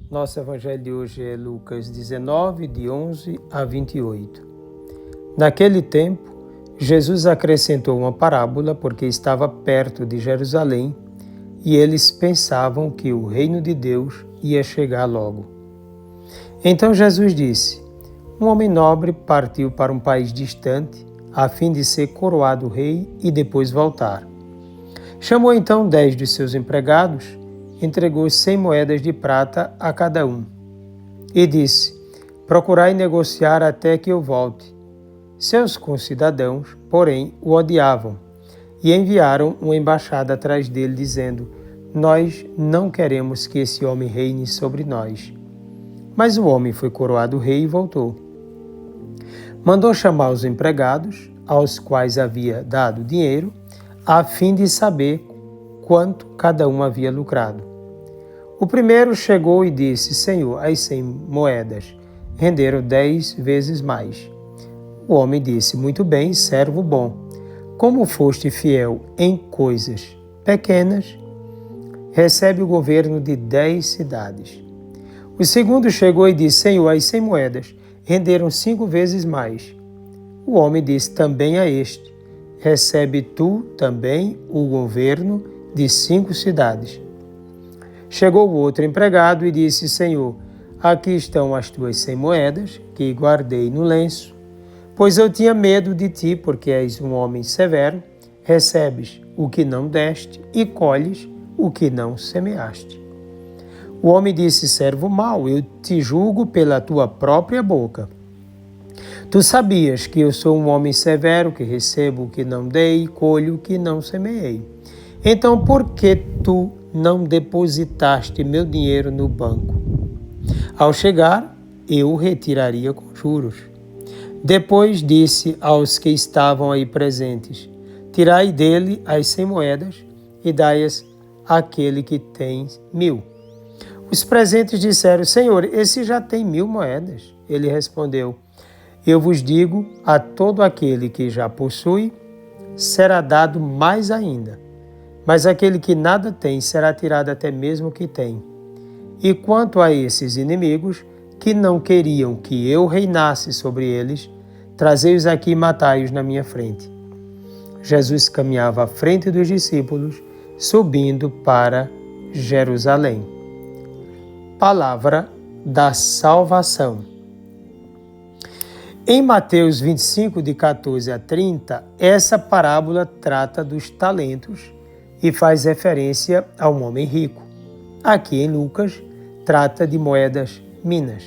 Nosso evangelho de hoje é Lucas 19, de 11 a 28. Naquele tempo, Jesus acrescentou uma parábola porque estava perto de Jerusalém e eles pensavam que o reino de Deus ia chegar logo. Então Jesus disse: um homem nobre partiu para um país distante a fim de ser coroado rei e depois voltar. Chamou então 10 de seus empregados, entregou 100 moedas de prata a cada um e disse: procurai negociar até que eu volte. Seus concidadãos, porém, o odiavam e enviaram uma embaixada atrás dele, dizendo: nós não queremos que esse homem reine sobre nós. Mas o homem foi coroado rei e voltou. Mandou chamar os empregados, aos quais havia dado dinheiro, a fim de saber quanto cada um havia lucrado. O primeiro chegou e disse: Senhor, as 100 moedas renderam 10 vezes mais. O homem disse: muito bem, servo bom. Como foste fiel em coisas pequenas, recebe o governo de 10 cidades. O segundo chegou e disse: Senhor, as 100 moedas renderam 5 vezes mais. O homem disse também a este: recebe tu também o governo de 5 cidades. Chegou o outro empregado e disse: Senhor, aqui estão as tuas 100 moedas que guardei no lenço, pois eu tinha medo de ti, porque és um homem severo, recebes o que não deste e colhes o que não semeaste. O homem disse: servo mau, eu te julgo pela tua própria boca. Tu sabias que eu sou um homem severo, que recebo o que não dei e colho o que não semeei. Então, por que tu não depositaste meu dinheiro no banco? Ao chegar, eu o retiraria com juros. Depois disse aos que estavam aí presentes: tirai dele as 100 moedas e dai-as àquele que tem 1000. Os presentes disseram: Senhor, esse já tem 1000 moedas. Ele respondeu: eu vos digo, a todo aquele que já possui, será dado mais ainda. Mas aquele que nada tem, será tirado até mesmo o que tem. E quanto a esses inimigos, que não queriam que eu reinasse sobre eles, trazei-os aqui e matai-os na minha frente. Jesus caminhava à frente dos discípulos, subindo para Jerusalém. Palavra da salvação. Em Mateus 25, de 14 a 30, essa parábola trata dos talentos e faz referência a um homem rico. Aqui em Lucas, trata de moedas minas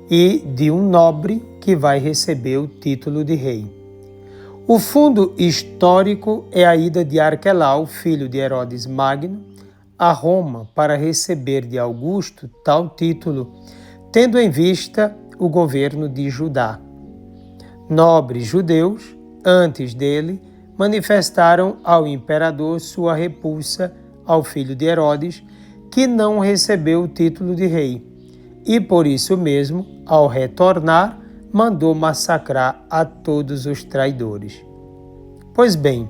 e de um nobre que vai receber o título de rei. O fundo histórico é a ida de Arquelau, filho de Herodes Magno, a Roma para receber de Augusto tal título, tendo em vista o governo de Judá. Nobres judeus, antes dele, manifestaram ao imperador sua repulsa ao filho de Herodes, que não recebeu o título de rei, e por isso mesmo, ao retornar, mandou massacrar a todos os traidores. Pois bem,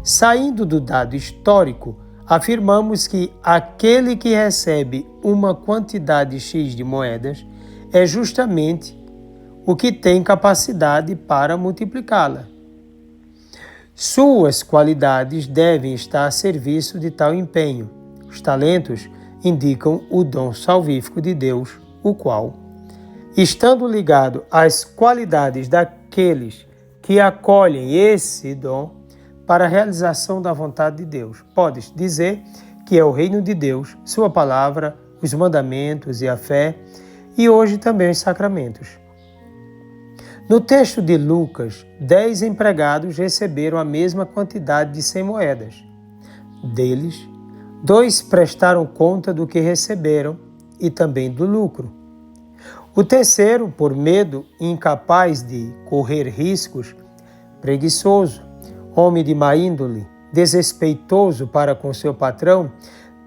saindo do dado histórico, afirmamos que aquele que recebe uma quantidade X de moedas é justamente o que tem capacidade para multiplicá-la. Suas qualidades devem estar a serviço de tal empenho. Os talentos indicam o dom salvífico de Deus, o qual, estando ligado às qualidades daqueles que acolhem esse dom para a realização da vontade de Deus, podes dizer que é o reino de Deus, sua palavra, os mandamentos e a fé, e hoje também os sacramentos. No texto de Lucas, 10 empregados receberam a mesma quantidade de 100 moedas. Deles, 2 prestaram conta do que receberam e também do lucro. O terceiro, por medo e incapaz de correr riscos, preguiçoso, homem de má índole, desrespeitoso para com seu patrão,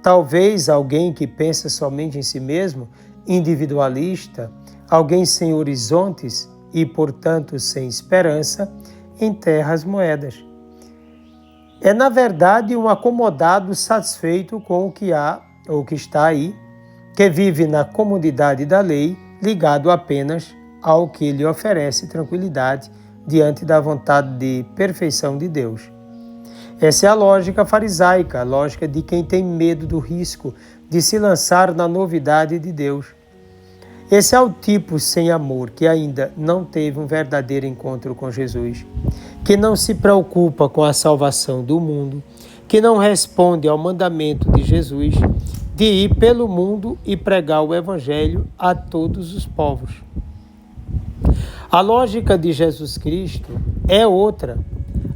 talvez alguém que pensa somente em si mesmo, individualista, alguém sem horizontes e, portanto, sem esperança, enterra as moedas. É, na verdade, um acomodado satisfeito com o que há ou que está aí, que vive na comodidade da lei, ligado apenas ao que lhe oferece tranquilidade diante da vontade de perfeição de Deus. Essa é a lógica farisaica, a lógica de quem tem medo do risco de se lançar na novidade de Deus. Esse é o tipo sem amor que ainda não teve um verdadeiro encontro com Jesus, que não se preocupa com a salvação do mundo, que não responde ao mandamento de Jesus de ir pelo mundo e pregar o Evangelho a todos os povos. A lógica de Jesus Cristo é outra.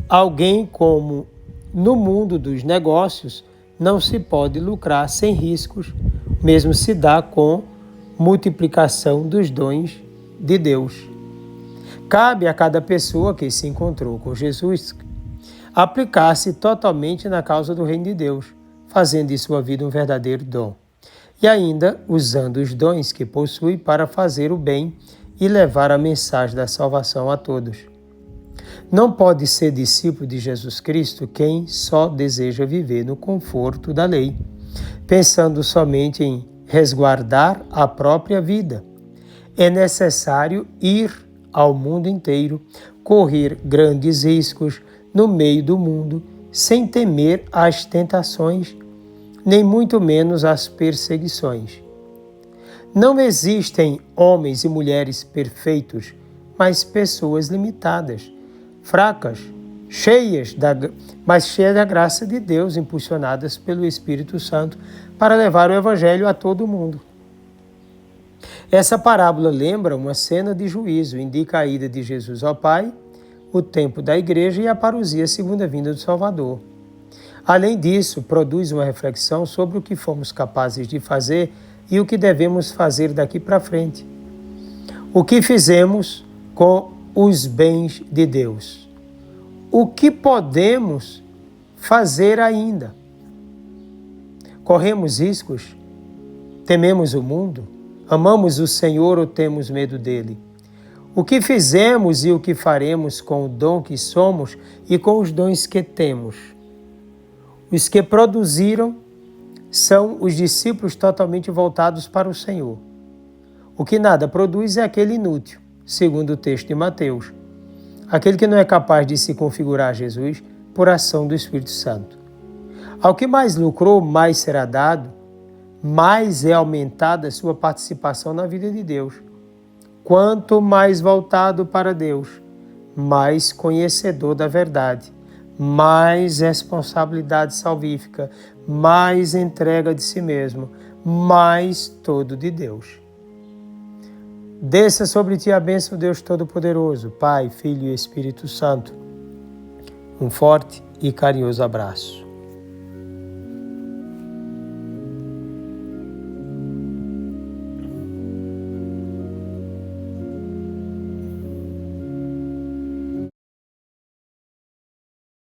Alguém como no mundo dos negócios não se pode lucrar sem riscos, mesmo se dá com multiplicação dos dons de Deus. Cabe a cada pessoa que se encontrou com Jesus aplicar-se totalmente na causa do reino de Deus, fazendo de sua vida um verdadeiro dom, e ainda usando os dons que possui para fazer o bem e levar a mensagem da salvação a todos. Não pode ser discípulo de Jesus Cristo quem só deseja viver no conforto da lei, pensando somente em resguardar a própria vida. É necessário ir ao mundo inteiro, correr grandes riscos no meio do mundo, sem temer as tentações, nem muito menos as perseguições. Não existem homens e mulheres perfeitos, mas pessoas limitadas, fracas, mas cheias da graça de Deus, impulsionadas pelo Espírito Santo para levar o Evangelho a todo mundo. Essa parábola lembra uma cena de juízo, indica a ida de Jesus ao Pai, o tempo da igreja e a parousia, a segunda vinda do Salvador. Além disso, produz uma reflexão sobre o que fomos capazes de fazer e o que devemos fazer daqui para frente. O que fizemos com os bens de Deus? O que podemos fazer ainda? Corremos riscos? Tememos o mundo? Amamos o Senhor ou temos medo dele? O que fizemos e o que faremos com o dom que somos e com os dons que temos? Os que produziram são os discípulos totalmente voltados para o Senhor. O que nada produz é aquele inútil, segundo o texto de Mateus. Aquele que não é capaz de se configurar a Jesus por ação do Espírito Santo. Ao que mais lucrou, mais será dado, mais é aumentada a sua participação na vida de Deus. Quanto mais voltado para Deus, mais conhecedor da verdade, mais responsabilidade salvífica, mais entrega de si mesmo, mais todo de Deus. Desça sobre ti a bênção do Deus Todo-Poderoso, Pai, Filho e Espírito Santo. Um forte e carinhoso abraço.